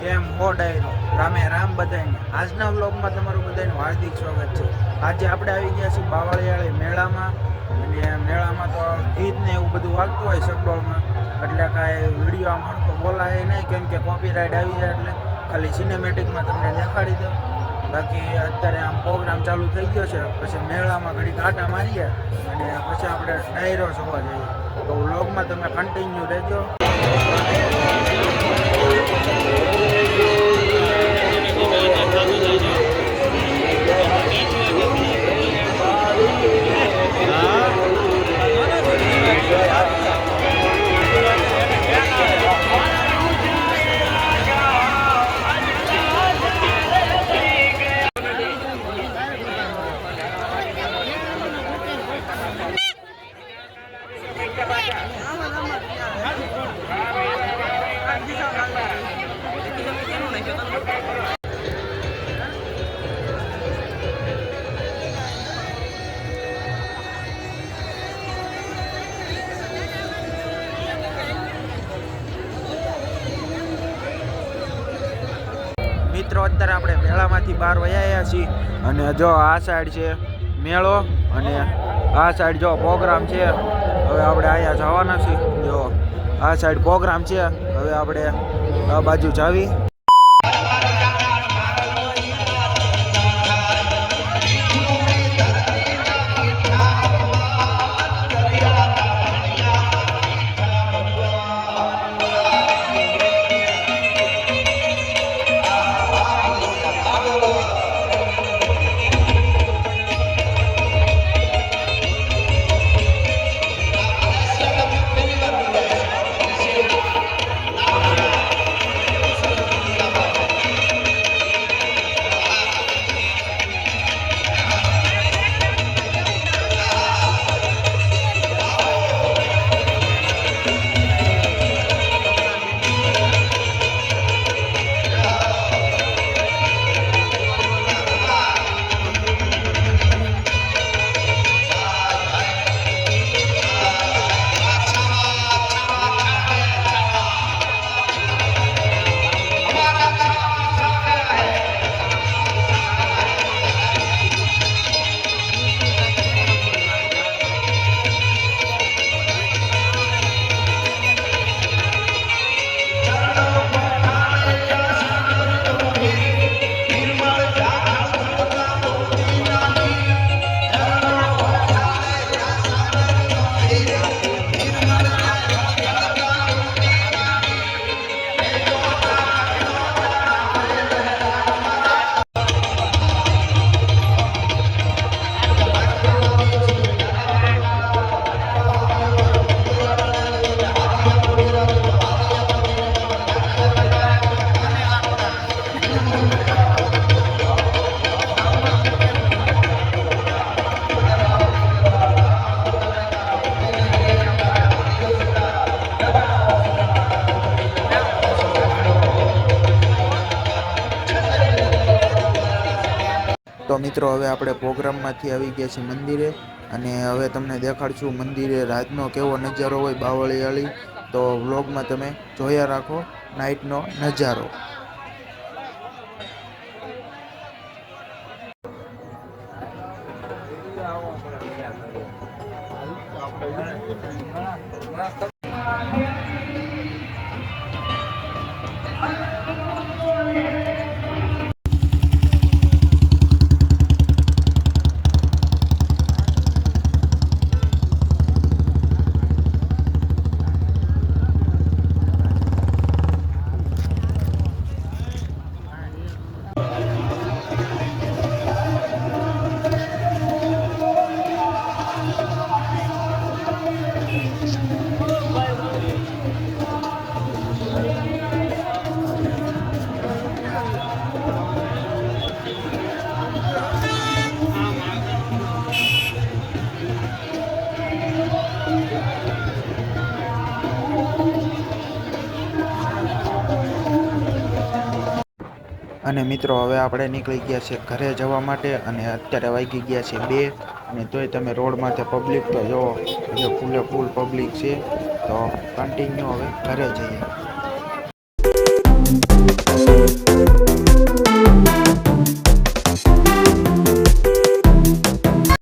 કેમ હો ડાયરો રામે રામ બધાને. આજના વ્લોગમાં તમારું બધાનું હાર્દિક સ્વાગત છે. આજે આપણે આવી ગયા છીએ બાવળિયાળી મેળામાં, અને મેળામાં તો ગીત ને એવું બધું વાગતું હોય સગડોળમાં, એટલે કાંઈ વિડીયો આમ હરખો બોલાય નહીં, કેમ કે કોપીરાઇટ આવી જાય. એટલે ખાલી સિનેમેટિકમાં તમને દેખાડી દો. બાકી અત્યારે આમ પ્રોગ્રામ ચાલુ થઈ ગયો છે, પછી મેળામાં ઘડી કાંટા મારીએ અને પછી આપણે ડાયરો જોવા જઈએ. તો વ્લોગમાં તમે કન્ટિન્યુ રહેજો. મિત્રો અત્યારે આપણે મેળામાંથી બહાર વયા છીએ, અને જો આ સાઈડ છે મેળો, અને આ સાઈડ જો પ્રોગ્રામ છે. હવે આપણે અહીંયા જવાના છીએ. જો આ સાઈડ પ્રોગ્રામ છે, હવે આપણે આ બાજુ જાવી. તો મિત્રો હવે આપણે પ્રોગ્રામમાંથી આવી ગયા છીએ મંદિરે, અને હવે તમને દેખાડશું મંદિરે રાતનો કેવો નજારો હોય બાવળિયાળી. તો વ્લોગમાં તમે જોયા રાખો નાઇટનો નજારો. અને મિત્રો હવે આપણે નીકળી ગયા છે ઘરે જવા માટે, અને અત્યારે વાગી ગયા છે 2, અને તોય તમે રોડમાંથી પબ્લિક તો જુઓ, ફૂલે ફૂલ પબ્લિક છે. તો કન્ટિન્યુ હવે ઘરે જઈએ.